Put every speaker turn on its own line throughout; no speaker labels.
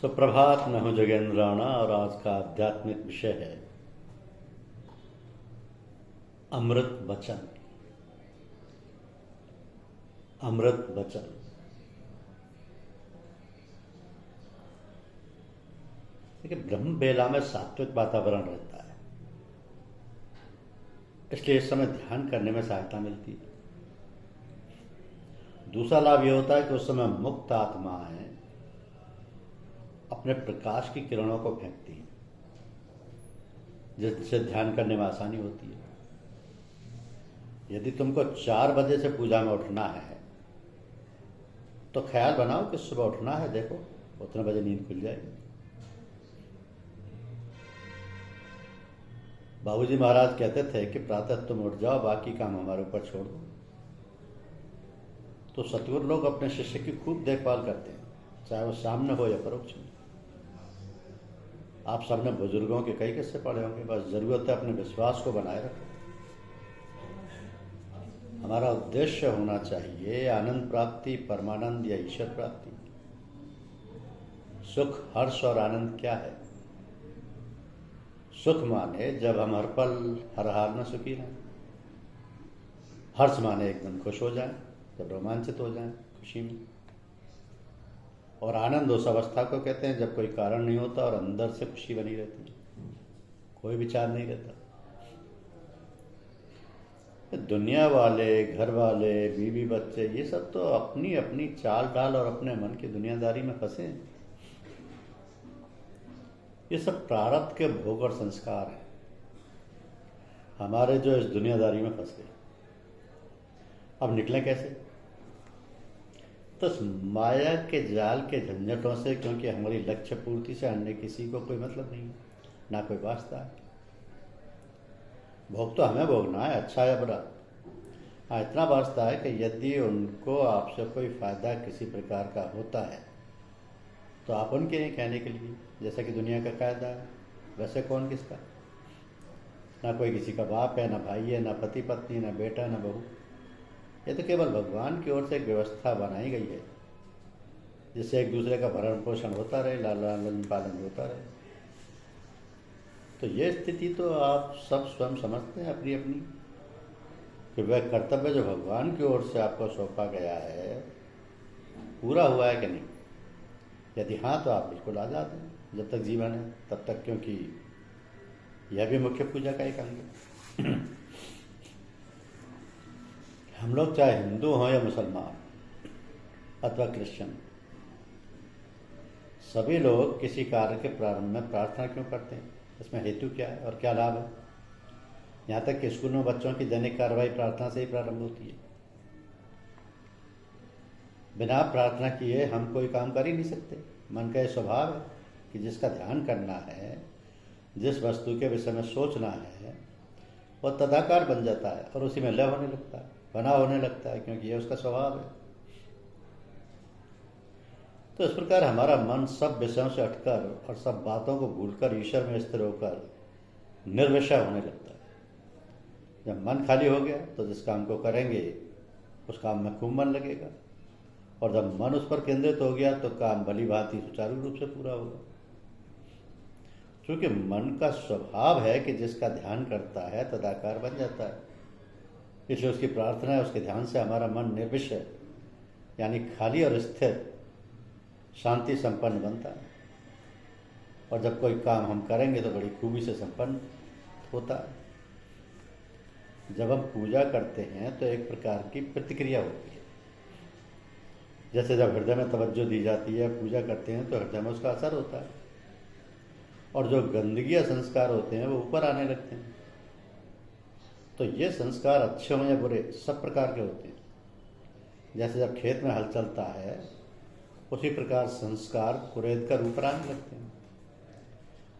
सुप्रभात। मैं हूं जगेंद्र राणा और आज का आध्यात्मिक विषय है अमृत वचन। अमृत वचन देखिए, ब्रह्म बेला में सात्विक वातावरण रहता है, इसलिए इस समय ध्यान करने में सहायता मिलती है। दूसरा लाभ यह होता है कि उस समय मुक्त आत्माएं अपने प्रकाश की किरणों को फेंकती हैं, जिससे ध्यान करने में आसानी होती है। यदि तुमको 4 बजे से पूजा में उठना है तो ख्याल बनाओ कि सुबह उठना है, देखो उतने बजे नींद खुल जाएगी। बाबूजी महाराज कहते थे कि प्रातः तुम उठ जाओ, बाकी काम हमारे ऊपर छोड़ दो। तो सतगुरु लोग अपने शिष्य की खूब देखभाल करते हैं, चाहे वो सामने हो या परोक्ष में। आप सबने बुजुर्गों के कई किस्से पढ़े होंगे, बस जरूरत है अपने विश्वास को बनाए रखो। हमारा उद्देश्य होना चाहिए आनंद प्राप्ति, परमानंद या ईश्वर प्राप्ति। सुख, हर्ष और आनंद क्या है? सुख माने जब हम हर पल हर हाल में सुखी रहें। हर्ष माने एकदम खुश हो जाएं, जब रोमांचित हो जाएं खुशी में। और आनंद उस अवस्था को कहते हैं जब कोई कारण नहीं होता और अंदर से खुशी बनी रहती है, कोई विचार नहीं रहता। दुनिया वाले, घर वाले, बीवी बच्चे, ये सब तो अपनी अपनी चाल डाल और अपने मन की दुनियादारी में फंसे हैं। ये सब प्रारब्ध के भोग और संस्कार हैं हमारे, जो इस दुनियादारी में फंस गए। अब निकलें कैसे? तो माया के जाल के झंझटों से, क्योंकि हमारी लक्ष्य पूर्ति से अन्य किसी को कोई मतलब नहीं है, ना कोई वास्ता है। भोग तो हमें भोगना है, अच्छा या बुरा। हाँ, इतना वास्ता है कि यदि उनको आपसे कोई फायदा किसी प्रकार का होता है तो आप उनके नहीं कहने के लिए, जैसा कि दुनिया का कायदा है, वैसे कौन किसका। ना कोई किसी का बाप है, ना भाई है, ना पति पत्नी, ना बेटा, ना बहू। ये तो केवल भगवान की ओर से एक व्यवस्था बनाई गई है, जिससे एक दूसरे का भरण पोषण होता रहे, लालन पालन होता रहे। तो ये स्थिति तो आप सब स्वयं समझते हैं अपनी अपनी, कि वह कर्तव्य जो भगवान की ओर से आपको सौंपा गया है पूरा हुआ है कि नहीं। यदि हाँ तो आप बिल्कुल आज़ाद हैं जब तक जीवन है तब तक, क्योंकि यह भी मुख्य पूजा का एक अंग है। हम लोग चाहे हिंदू हों या मुसलमान अथवा क्रिश्चियन, सभी लोग किसी कार्य के प्रारंभ में प्रार्थना क्यों करते हैं? इसमें हेतु क्या है और क्या लाभ है? यहाँ तक कि स्कूल में बच्चों की दैनिक कार्रवाई प्रार्थना से ही प्रारंभ होती है। बिना प्रार्थना किए हम कोई काम कर ही नहीं सकते। मन का यह स्वभाव है कि जिसका ध्यान करना है, जिस वस्तु के विषय में सोचना है, वह तदाकार बन जाता है और उसी में लय होने लगता है, बना होने लगता है, क्योंकि यह उसका स्वभाव है। तो इस प्रकार हमारा मन सब विषयों से हटकर और सब बातों को भूलकर ईश्वर में स्थिर होकर निर्विषय होने लगता है। जब मन खाली हो गया तो जिस काम को करेंगे उस काम में खूब मन लगेगा, और जब मन उस पर केंद्रित हो गया तो काम भली भांति सुचारू रूप से पूरा होगा। क्योंकि मन का स्वभाव है कि जिसका ध्यान करता है तदाकार बन जाता है, इसलिए उसकी प्रार्थना है, उसके ध्यान से हमारा मन निर्विषय यानी खाली और स्थिर, शांति संपन्न बनता है। और जब कोई काम हम करेंगे तो बड़ी खूबी से संपन्न होता है। जब हम पूजा करते हैं तो एक प्रकार की प्रतिक्रिया होती है। जैसे जब हृदय में तवज्जो दी जाती है, पूजा करते हैं, तो हृदय में उसका असर होता है, और जो गंदगी या संस्कार होते हैं वो ऊपर आने लगते हैं। तो ये संस्कार अच्छे हों या बुरे, सब प्रकार के होते हैं। जैसे जब खेत में हल चलता है, उसी प्रकार संस्कार कुरेद कर ऊपर आने लगते हैं।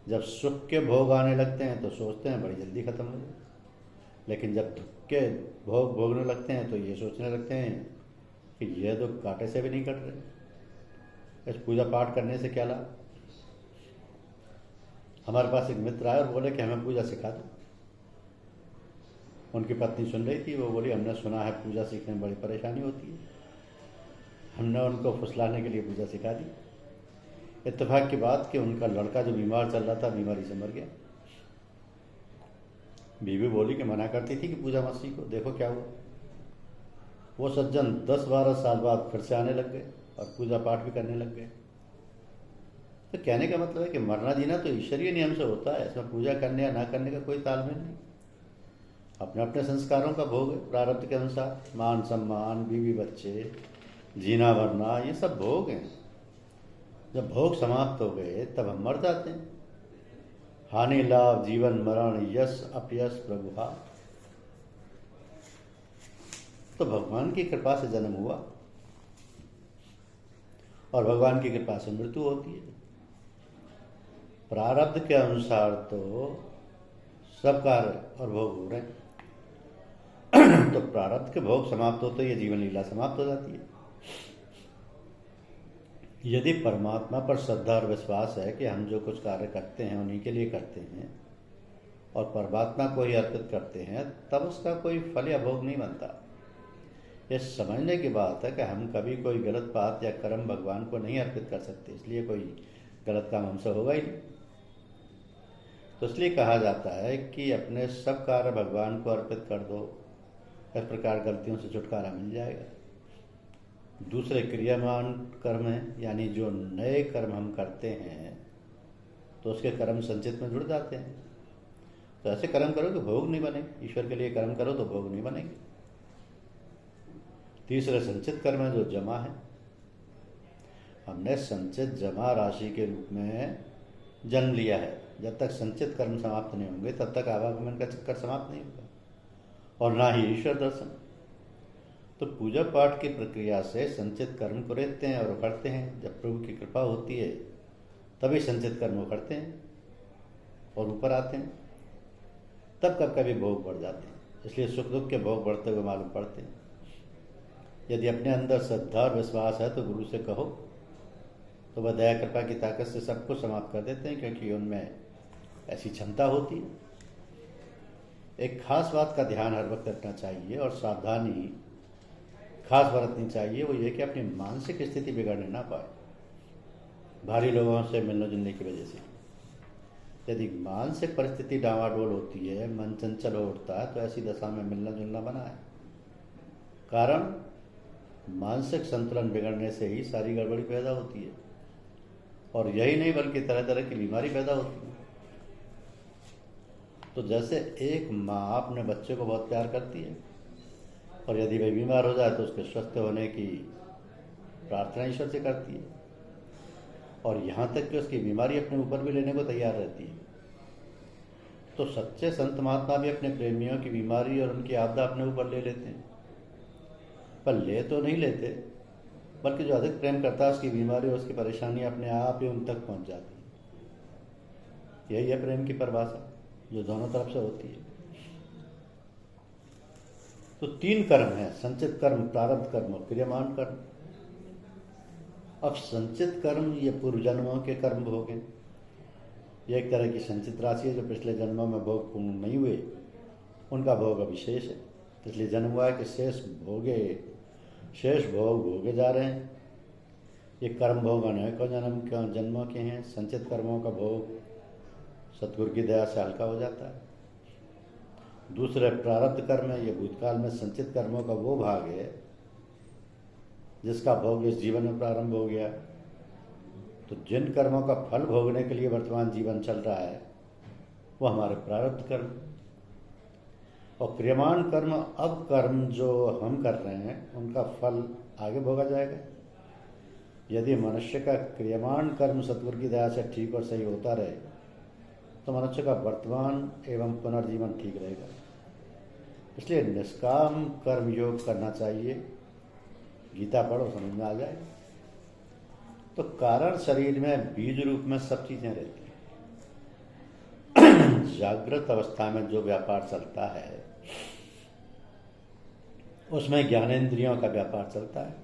जब सुख के भोग आने लगते हैं तो सोचते हैं बड़ी जल्दी खत्म हो जाए, लेकिन जब दुख के भोग भोगने लगते हैं तो ये सोचने लगते हैं कि यह तो कांटे से भी नहीं कट रहे, इस पूजा पाठ करने से क्या लाभ। हमारे पास एक मित्र आए और बोले कि हमें पूजा सिखा दो। उनकी पत्नी सुन रही थी, वो बोली हमने सुना है पूजा सीखने में बड़ी परेशानी होती है। हमने उनको फुसलाने के लिए पूजा सिखा दी इत्तेफाक की बात कि उनका लड़का जो बीमार चल रहा था बीमारी से मर गया। बीवी बोली कि मना करती थी कि पूजा मत सीखो, देखो क्या हुआ। वो सज्जन 10-12 साल बाद फिर से आने लग गए और पूजा पाठ भी करने लग गए। तो कहने का मतलब है कि मरना जीना तो ईश्वरीय नियम से होता है, इसमें पूजा करने या ना करने का कोई तालमेल नहीं। अपने अपने संस्कारों का भोग है, प्रारब्ध के अनुसार मान सम्मान, बीवी बच्चे, जीना मरना, ये सब भोग हैं। जब भोग समाप्त हो गए तब हम मर जाते हैं। हानि लाभ जीवन मरण यश अपयश प्रभुहा। तो भगवान की कृपा से जन्म हुआ और भगवान की कृपा से मृत्यु होती है। प्रारब्ध के अनुसार तो सब कार्य और भोग हो रहे हैं। तो प्रारब्ध के भोग समाप्त होते ये जीवन लीला समाप्त हो जाती है। यदि परमात्मा पर श्रद्धा और विश्वास है कि हम जो कुछ कार्य करते हैं उन्हीं के लिए करते हैं और परमात्मा को ही अर्पित करते हैं, तब उसका कोई फल या भोग नहीं बनता। यह समझने की बात है कि हम कभी कोई गलत बात या कर्म भगवान को नहीं अर्पित कर सकते, इसलिए कोई गलत काम हमसे होगा ही नहीं। तो इसलिए कहा जाता है कि अपने सब कार्य भगवान को अर्पित कर दो, इस प्रकार गलतियों से छुटकारा मिल जाएगा। दूसरे क्रियामान कर्म हैं, यानी जो नए कर्म हम करते हैं तो उसके कर्म संचित में जुड़ जाते हैं। तो ऐसे कर्म करो कि भोग नहीं बने। ईश्वर के लिए कर्म करो तो भोग नहीं बनेंगे। तीसरे संचित कर्म है जो जमा है। हमने संचित जमा राशि के रूप में जन्म लिया है। जब तक संचित कर्म समाप्त नहीं होंगे तब तक आवागमन का चक्कर समाप्त नहीं होगा और ना ही ईश्वर दर्शन। तो पूजा पाठ की प्रक्रिया से संचित कर्म को रेतते हैं और उखड़ते हैं। जब प्रभु की कृपा होती है तभी संचित कर्म उखड़ते हैं और ऊपर आते हैं। तब कब कभी भोग बढ़ जाते हैं, इसलिए सुख दुख के भोग बढ़ते हुए मालूम पड़ते हैं। यदि अपने अंदर श्रद्धा और विश्वास है तो गुरु से कहो, तो वह दया कृपा की ताकत से सबको समाप्त कर देते हैं, क्योंकि उनमें ऐसी क्षमता होती है। एक खास बात का ध्यान हर वक्त रखना चाहिए और सावधानी खास बरतनी चाहिए, वो ये कि अपनी मानसिक स्थिति बिगड़ने ना पाए भारी लोगों से मिलने जुलने की वजह से। यदि मानसिक परिस्थिति डावाडोल होती है, मन चंचल हो उठता है, तो ऐसी दशा में मिलना जुलना बना है। कारण मानसिक संतुलन बिगड़ने से ही सारी गड़बड़ी पैदा होती है और यही नहीं बल्कि तरह तरह की बीमारी पैदा होती है। तो जैसे एक माँ अपने बच्चे को बहुत प्यार करती है और यदि वह बीमार हो जाए तो उसके स्वस्थ होने की प्रार्थना ईश्वर से करती है और यहाँ तक कि उसकी बीमारी अपने ऊपर भी लेने को तैयार रहती है। तो सच्चे संत महात्मा भी अपने प्रेमियों की बीमारी और उनकी आपदा अपने ऊपर ले लेते हैं, पर ले तो नहीं लेते, बल्कि जो अधिक प्रेम करता है उसकी बीमारी और उसकी परेशानी अपने आप ही उन तक पहुँच जाती है। यही है प्रेम की परिभाषा जो दोनों तरफ से होती है। तो 3 कर्म है, संचित कर्म, प्रारब्ध कर्म और क्रियमान कर्म। अब संचित कर्म ये पूर्व जन्मों के कर्म भोग हैं। ये एक तरह की संचित राशि है जो पिछले जन्मों में भोग पूर्ण नहीं हुए, उनका भोग अभी शेष है। इसलिए जन्म हुआ है कि शेष भोग भोगे जा रहे हैं। ये कर्म भोग अनेकों जन्मों के हैं। संचित कर्मों का भोग सतगुरु की दया से हल्का हो जाता है। दूसरे प्रारब्ध कर्म है, ये भूतकाल में संचित कर्मों का वो भाग है जिसका भोग इस जीवन में प्रारंभ हो गया। तो जिन कर्मों का फल भोगने के लिए वर्तमान जीवन चल रहा है वो हमारे प्रारब्ध कर्म। और क्रियमान कर्म, अब कर्म जो हम कर रहे हैं उनका फल आगे भोगा जाएगा। यदि मनुष्य का क्रियमान कर्म सतगुरु की दया से ठीक और सही होता रहे तो मनुष्य का वर्तमान एवं पुनर्जीवन ठीक रहेगा। इसलिए निष्काम कर्म योग करना चाहिए। गीता पढ़ो, समझ में आ जाए। तो कारण शरीर में बीज रूप में सब चीजें रहती हैं। जागृत अवस्था में जो व्यापार चलता है उसमें ज्ञानेंद्रियों का व्यापार चलता है।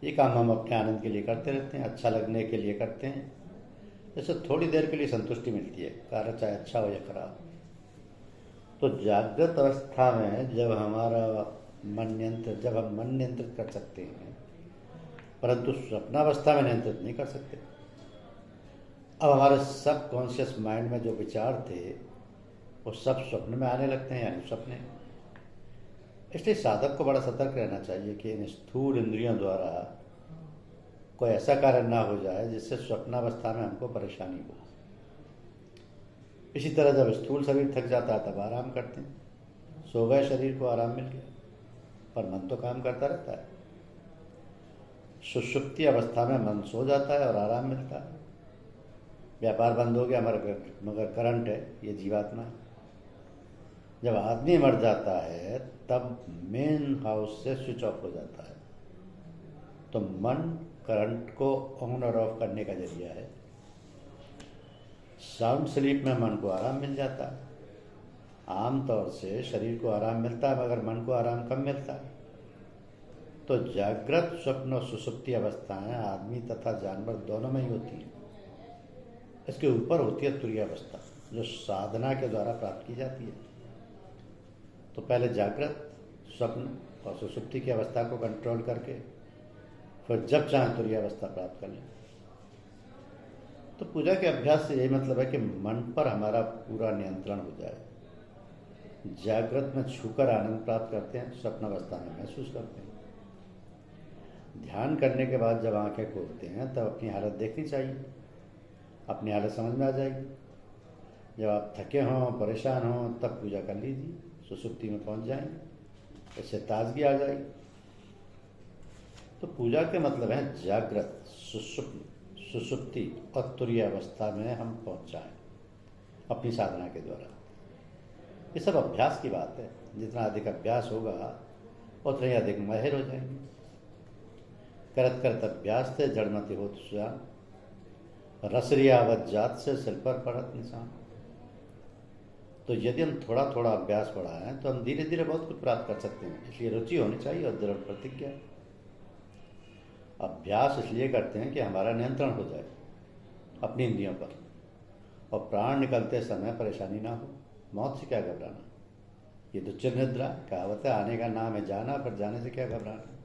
ये काम हम अपने आनंद के लिए करते रहते हैं, अच्छा लगने के लिए करते हैं। जैसे थोड़ी देर के लिए संतुष्टि मिलती है, कार्य चाहे अच्छा हो या खराब। तो जागृत अवस्था में जब हम मन नियंत्रित कर सकते हैं, परंतु स्वप्नावस्था में नियंत्रित नहीं कर सकते। अब हमारे सब कॉन्शियस माइंड में जो विचार थे वो सब स्वप्न में आने लगते हैं, यानी सपने। इसलिए साधक को बड़ा सतर्क रहना चाहिए कि इन स्थूल इंद्रियों द्वारा कोई ऐसा कार्य ना हो जाए जिससे स्वप्नावस्था में हमको परेशानी हो। इसी तरह जब स्थूल शरीर थक जाता है तब आराम करते हैं, सो गए, शरीर को आराम मिल गया, पर मन तो काम करता रहता है। सुषुप्ति अवस्था में मन सो जाता है और आराम मिलता है, व्यापार बंद हो गया, मगर करंट है, ये जीवात्मा है। जब आदमी मर जाता है तब मेन हाउस से स्विच ऑफ हो जाता है, तो मन करंट को ऑन और ऑफ करने का जरिया है। साउंड स्लीप में मन को आराम मिल जाता है। आमतौर से शरीर को आराम मिलता है मगर मन को आराम कम मिलता है। तो जागृत, स्वप्न और सुषुप्ति अवस्थाएं आदमी तथा जानवर दोनों में ही होती हैं। इसके ऊपर होती है तुरीय अवस्था, जो साधना के द्वारा प्राप्त की जाती है। तो पहले जागृत, स्वप्न और सुषुप्ति की अवस्था को कंट्रोल करके फिर जब चाहे तुरीय अवस्था प्राप्त कर लें। तो पूजा के अभ्यास से यही मतलब है कि मन पर हमारा पूरा नियंत्रण हो जाए। जागृत में छूकर आनंद प्राप्त करते हैं, स्वप्न अवस्था में महसूस करते हैं। ध्यान करने के बाद जब आंखें खोलते हैं तब अपनी हालत देखनी चाहिए, अपनी हालत समझ में आ जाएगी। जब आप थके हों, परेशान हों, तब पूजा कर लीजिए, सुषुप्ति में पहुंच जाएंगे, इससे ताजगी आ जाएगी। तो पूजा के मतलब है जागृत, सुषुप्ति और तुरीय अवस्था में हम पहुंच जाएं अपनी साधना के द्वारा। ये सब अभ्यास की बात है। जितना अधिक अभ्यास होगा उतना ही अधिक माहिर हो जाएंगे। करत करत अभ्यास से जड़मति होत सुजान, रसरियावत जात से सिर पर पड़त निशान। तो यदि हम थोड़ा थोड़ा अभ्यास बढ़ाएं तो हम धीरे धीरे बहुत कुछ प्राप्त कर सकते हैं। इसलिए रुचि होनी चाहिए और दृढ़ प्रतिज्ञा। अभ्यास इसलिए करते हैं कि हमारा नियंत्रण हो जाए अपनी इंद्रियों पर, और प्राण निकलते समय परेशानी ना हो। मौत से क्या घबराना, ये तो चिर निद्रा, कहावत है, आने का नाम है जाना, पर जाने से क्या घबराना।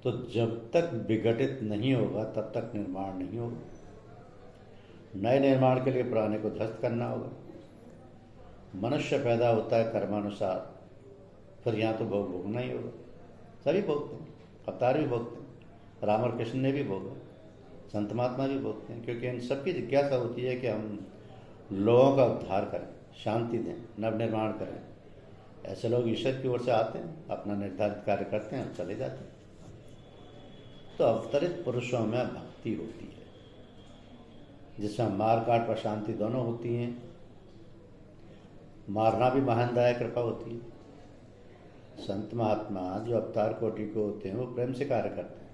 तो जब तक विघटित नहीं होगा तब तक निर्माण नहीं होगा। नए निर्माण के लिए पुराने को ध्वस्त करना होगा। मनुष्य पैदा होता है कर्मानुसार, फिर यहाँ तो भोग भोगना ही होगा। सभी भोगते हैं, अवतार भी भोगते हैं, राम और कृष्ण ने भी भोगा, संत महात्मा भी भोगते हैं, क्योंकि इन सबकी जिज्ञासा होती है कि हम लोगों का उद्धार करें, शांति दें, नवनिर्माण करें। ऐसे लोग ईश्वर की ओर से आते हैं, अपना निर्धारित कार्य करते हैं और चले जाते हैं। तो अवतरित पुरुषों में भक्ति होती है, जिसमें मार काट व शांति दोनों होती हैं। मारना भी महान दया कृपा होती है। संत महात्मा जो अवतार कोटि को होते हैं वो प्रेम से कार्य करते हैं।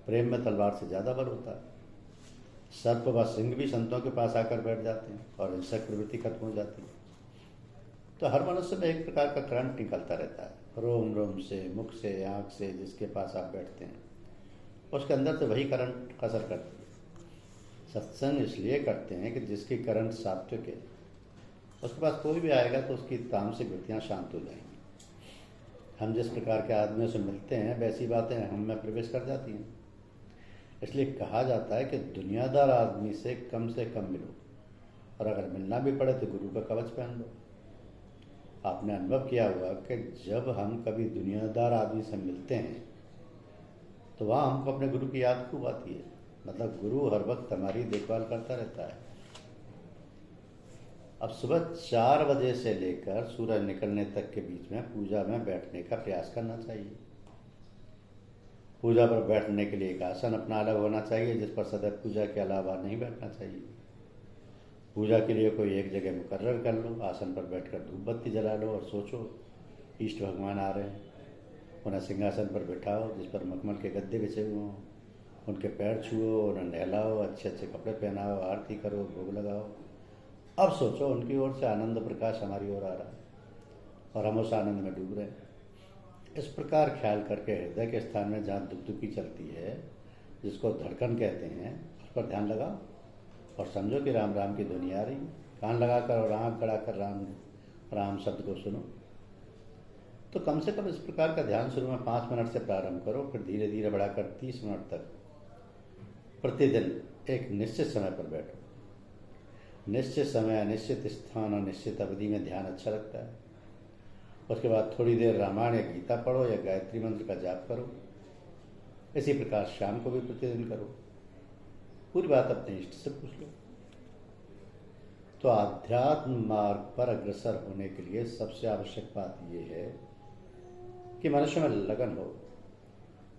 प्रेम में तलवार से ज़्यादा बल होता है। सर्प व सिंह भी संतों के पास आकर बैठ जाते हैं और हिंसक प्रवृत्ति खत्म हो जाती है। तो हर मनुष्य में एक प्रकार का करंट निकलता रहता है, रोम रोम से, मुख से, आँख से, जिसके पास आप बैठते हैं उसके अंदर से वही करंट असर करती है। सत्संग इसलिए करते हैं कि जिसकी करंट सात्विक है, उसके पास कोई भी आएगा तो उसकी तामसिक वृत्तियाँ शांत हो जाएंगी। हम जिस प्रकार के आदमियों से मिलते हैं वैसी बातें हम में प्रवेश कर जाती हैं। इसलिए कहा जाता है कि दुनियादार आदमी से कम मिलो, और अगर मिलना भी पड़े तो गुरु का कवच पहन लो। आपने अनुभव किया होगा कि जब हम कभी दुनियादार आदमी से मिलते हैं तो वहाँ हमको अपने गुरु की याद खूब आती है। मतलब गुरु हर वक्त हमारी देखभाल करता रहता है। अब सुबह 4 बजे से लेकर सूरज निकलने तक के बीच में पूजा में बैठने का प्रयास करना चाहिए। पूजा पर बैठने के लिए एक आसन अपना अलग होना चाहिए, जिस पर सदैव पूजा के अलावा नहीं बैठना चाहिए। पूजा के लिए कोई एक जगह मुकर्रर कर लो, आसन पर बैठकर धूप बत्ती जला लो और सोचो इष्ट भगवान आ रहे हैं। उन्हें सिंहासन पर बिठाओ जिस पर मखमल के गद्दे बिछे हुए हों, उनके पैर छुओ, उन्हें नहलाओ, अच्छे अच्छे कपड़े पहनाओ, आरती करो, भोग लगाओ। अब सोचो उनकी ओर से आनंद प्रकाश हमारी ओर आ रहा है और हम उस आनंद में डूब रहे हैं। इस प्रकार ख्याल करके हृदय के स्थान में जहाँ दुखदुखी चलती है, जिसको धड़कन कहते हैं, उस पर ध्यान लगाओ और समझो कि राम राम की ध्वनि आ रही है। कान लगाकर और आँख खड़ा कर राम राम शब्द को सुनो। तो कम से कम इस प्रकार का ध्यान शुरू में 5 मिनट से प्रारंभ करो, फिर धीरे धीरे बढ़ाकर 30 मिनट तक प्रतिदिन एक निश्चित समय पर बैठो। निश्चित समय, निश्चित स्थान और निश्चित अवधि में ध्यान अच्छा लगता है। उसके बाद थोड़ी देर रामायण या गीता पढ़ो या गायत्री मंत्र का जाप करो। इसी प्रकार शाम को भी प्रतिदिन करो। पूरी बात अपने इष्ट से पूछ लो। तो आध्यात्म मार्ग पर अग्रसर होने के लिए सबसे आवश्यक बात यह है कि मनुष्य में लगन हो,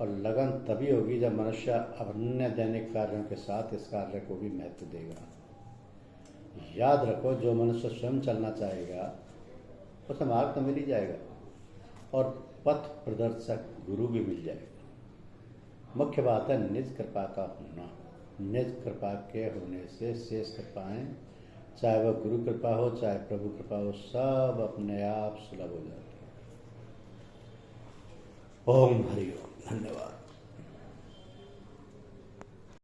और लगन तभी होगी जब मनुष्य अन्य दैनिक कार्यों के साथ इस कार्य को भी महत्व देगा। याद रखो, जो मनुष्य स्वयं चलना चाहेगा उसे मार्ग तो मिल ही जाएगा, और पथ प्रदर्शक गुरु भी मिल जाएगा। मुख्य बात है निज कृपा का होना। निज कृपा के होने से शेष कृपाएं, चाहे वह गुरु कृपा हो चाहे प्रभु कृपा हो, सब अपने आप सुलभ हो जाती है। ओम हरि ओम। धन्यवाद।